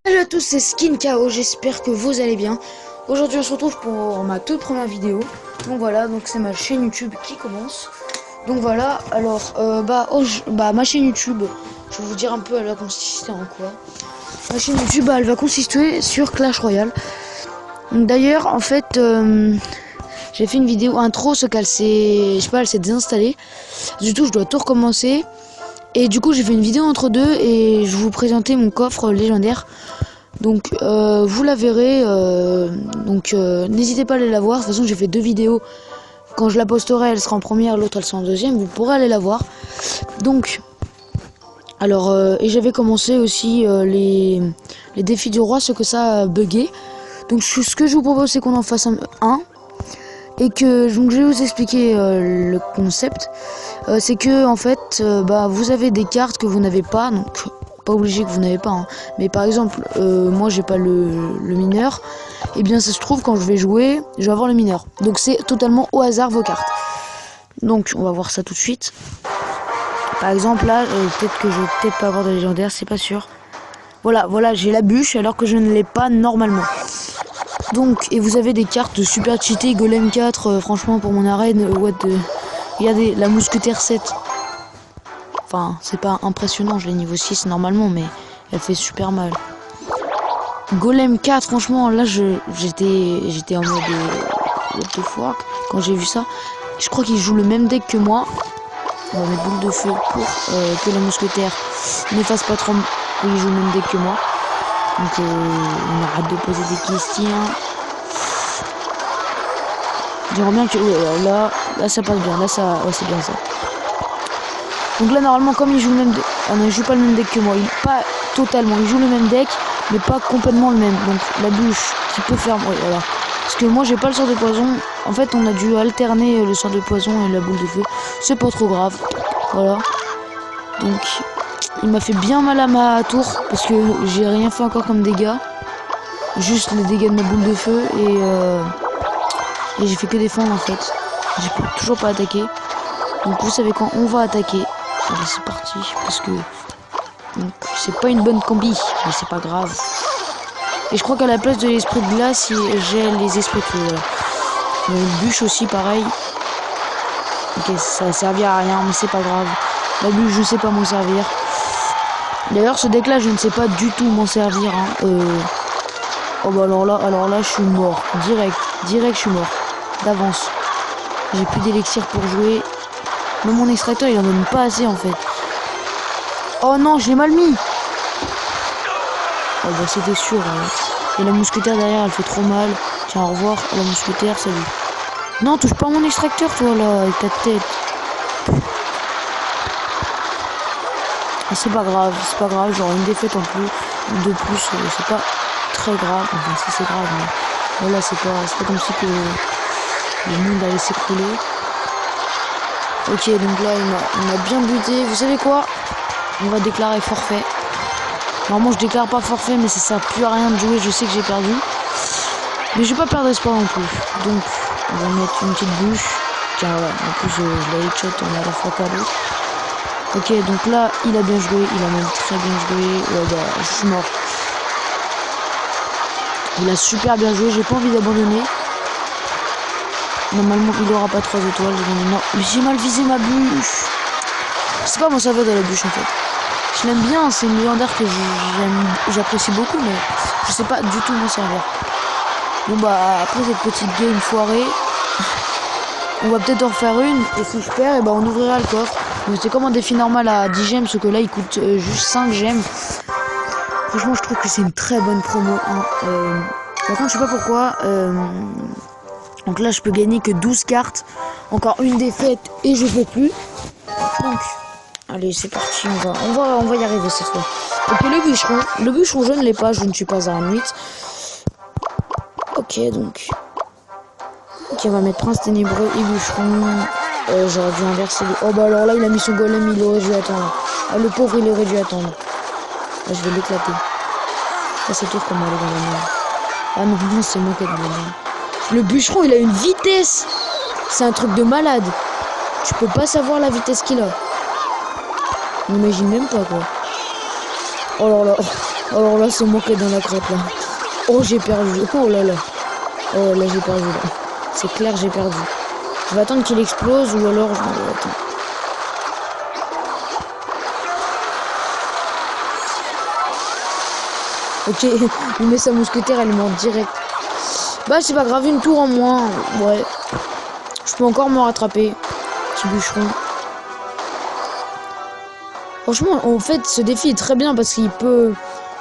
Salut à tous, c'est Skin KO, j'espère que vous allez bien. Aujourd'hui on se retrouve pour ma toute première vidéo. Donc voilà, donc c'est ma chaîne YouTube qui commence. Donc voilà, alors ma chaîne YouTube, je vais vous dire un peu elle va consister en quoi. Ma chaîne YouTube elle va consister sur Clash Royale. D'ailleurs en fait j'ai fait une vidéo intro, ce qu'elle s'est, je sais pas, elle s'est désinstallée. Du coup je dois tout recommencer. Et du coup j'ai fait une vidéo entre deux et je vous présentais mon coffre légendaire. Donc vous la verrez, n'hésitez pas à aller la voir. De toute façon j'ai fait deux vidéos. Quand je la posterai elle sera en première, l'autre elle sera en deuxième. Vous pourrez aller la voir. Donc alors et j'avais commencé aussi les défis du roi, ce que ça a bugué. Donc ce que je vous propose c'est qu'on en fasse un. Et que donc, je vais vous expliquer le concept. C'est que en fait vous avez des cartes que vous n'avez pas, donc pas obligé que vous n'avez pas hein. Mais par exemple moi j'ai pas le mineur, et bien ça se trouve quand je vais jouer je vais avoir le mineur, donc c'est totalement au hasard vos cartes. Donc on va voir ça tout de suite. Par exemple là peut-être que je vais peut-être pas avoir de légendaire, c'est pas sûr. Voilà j'ai la bûche alors que je ne l'ai pas normalement. Donc, et vous avez des cartes de super cheaté, Golem 4, franchement pour mon arène, regardez, la mousquetaire 7. Enfin, c'est pas impressionnant, je l'ai niveau 6 normalement, mais elle fait super mal. Golem 4, franchement, là j'étais en mode what the fuck quand j'ai vu ça. Je crois qu'il joue le même deck que moi. On va mettre boule de feu pour que la mousquetaire n'efface pas trop. Oui, il joue le même deck que moi. Donc on arrête de poser des questions. J'aimerais bien que là ça passe bien, là ça ouais, c'est bien ça. Donc là normalement comme il joue le même deck, ah non il joue pas le même deck que moi, pas totalement, il joue le même deck mais pas complètement le même. Donc la bûche qui peut faire ouais, voilà. Parce que moi j'ai pas le sort de poison. En fait on a dû alterner le sort de poison et la boule de feu. C'est pas trop grave. Voilà. Donc il m'a fait bien mal à ma tour parce que j'ai rien fait encore comme dégâts. Juste les dégâts de ma boule de feu et j'ai fait que défendre en fait. J'ai toujours pas attaqué. Donc vous savez quand on va attaquer. Allez c'est parti parce que c'est pas une bonne combi mais c'est pas grave. Et je crois qu'à la place de l'esprit de glace j'ai les esprits de feu. Voilà. Une bûche aussi pareil. Ok ça servira à rien mais c'est pas grave. La bûche je sais pas m'en servir. D'ailleurs ce deck là je ne sais pas du tout m'en servir hein. Oh bah alors là je suis mort. Direct je suis mort. D'avance. J'ai plus d'élixir pour jouer. Même mon extracteur il en donne pas assez en fait. Oh non je l'ai mal mis. Oh bah c'était sûr Et la mousquetaire derrière elle fait trop mal. Tiens au revoir la mousquetaire salut. Non touche pas mon extracteur toi là avec ta tête. C'est pas grave, genre une défaite en plus, de plus, c'est pas très grave, enfin si c'est grave, mais voilà, c'est pas comme si que le monde allait s'écrouler. Ok, donc là il m'a bien buté, vous savez quoi? On va déclarer forfait. Normalement je déclare pas forfait, mais ça sert plus à rien de jouer, je sais que j'ai perdu. Mais je vais pas perdre espoir non plus, donc on va mettre une petite bûche. Tiens voilà, en plus je l'ai headshot, on est à la fois qu'à l'autre. Ok, donc là, il a bien joué, il a même très bien joué. Ouais, bah, je suis mort. Il a super bien joué, j'ai pas envie d'abandonner. Normalement, il aura pas 3 étoiles. Non, mais j'ai mal visé ma bûche. Je sais pas mon cerveau de la bûche en fait. Je l'aime bien, c'est une légendaire que j'apprécie beaucoup, mais je sais pas du tout m'en servir. Bon bah, après cette petite game foirée, on va peut-être en refaire une, et si je perds, et bah on ouvrira le coffre. C'est comme un défi normal à 10 gemmes, ce que là il coûte juste 5 gemmes. Franchement je trouve que c'est une très bonne promo hein. Par contre je sais pas pourquoi donc là je peux gagner que 12 cartes. Encore une défaite et je peux plus. Donc allez c'est parti, on va y arriver cette fois. Ok le bûcheron je ne l'ai pas, je ne suis pas à un 8. Ok donc on va mettre prince ténébreux et bûcheron. J'aurais dû inverser les... Oh bah alors là il a mis son golem, il aurait dû attendre. Ah le pauvre il aurait dû attendre. Là je vais l'éclater. Là c'est tour comme elle est dans la merde. Ah non c'est moi qui ai dans la merde. Le bûcheron il a une vitesse. C'est un truc de malade. Tu peux pas savoir la vitesse qu'il a. On n'imagine même pas quoi. Oh là là. Oh là là, c'est moi qui est dans la crotte là. Oh, j'ai perdu. Oh là là. Oh là, j'ai perdu là. C'est clair, j'ai perdu. Je vais attendre qu'il explose ou alors je vais attendre. Ok, il met sa mousquetaire, elle monte direct. Bah, c'est pas grave, une tour en moins. Ouais. Je peux encore me rattraper. Petit bûcheron. Franchement, en fait, ce défi est très bien parce qu'il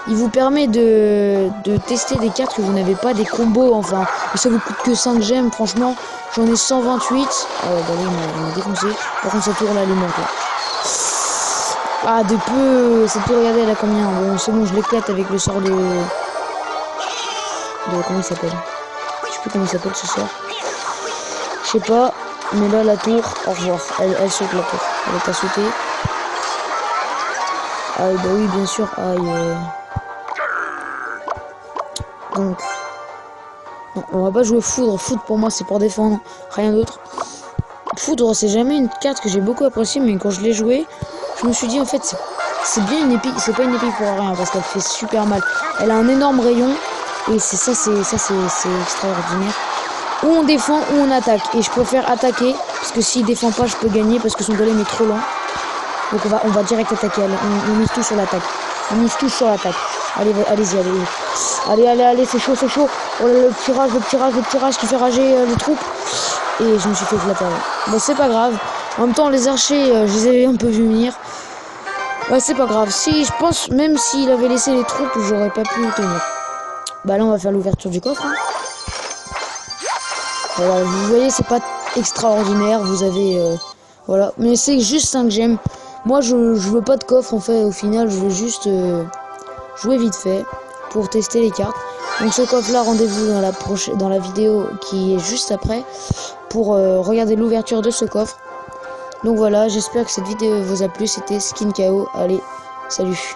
vous permet de tester des cartes que vous n'avez pas, des combos, enfin. Et ça vous coûte que 5 gemmes, franchement. J'en ai 128. Ah ouais, bah oui, il m'a défoncé. Par contre, cette tour-là, elle est manque, là. Ah, de peu. Cette tour, regardez, elle a combien? Bon, c'est bon, je l'éclate avec le sort de... Comment il s'appelle? Je sais plus comment il s'appelle ce sort. Je sais pas. Mais là, la tour, au revoir. Elle saute, la tour. Elle est à sauter. Aïe, bah oui, bien sûr. Aïe. Donc, non, on va pas jouer foudre. Foudre, pour moi, c'est pour défendre. Rien d'autre. Foudre, c'est jamais une carte que j'ai beaucoup appréciée, mais quand je l'ai jouée, je me suis dit, en fait, c'est bien une épée. C'est pas une épée pour rien, parce qu'elle fait super mal. Elle a un énorme rayon, et c'est extraordinaire. Ou on défend, ou on attaque. Et je préfère attaquer, parce que s'il défend pas, je peux gagner, parce que son golem est trop lent. Donc on va direct attaquer. Allez, on mise tout sur l'attaque. On mise tout sur l'attaque. Allez-y, allez, c'est chaud. Oh là, le petit rage qui fait rager les troupes. Et je me suis fait flatter. Bon, c'est pas grave. En même temps, les archers, je les avais un peu vu venir. Ouais, c'est pas grave. Si, je pense, même s'il avait laissé les troupes, j'aurais pas pu tenir. Bah là, on va faire l'ouverture du coffre. Hein. Voilà, vous voyez, c'est pas extraordinaire. Vous avez... voilà. Mais c'est juste 5 gemmes. Moi, je veux pas de coffre, en fait. Au final, je veux juste jouer vite fait pour tester les cartes. Donc ce coffre-là, rendez-vous dans la vidéo qui est juste après pour regarder l'ouverture de ce coffre. Donc voilà, j'espère que cette vidéo vous a plu. C'était Skin KO. Allez, salut.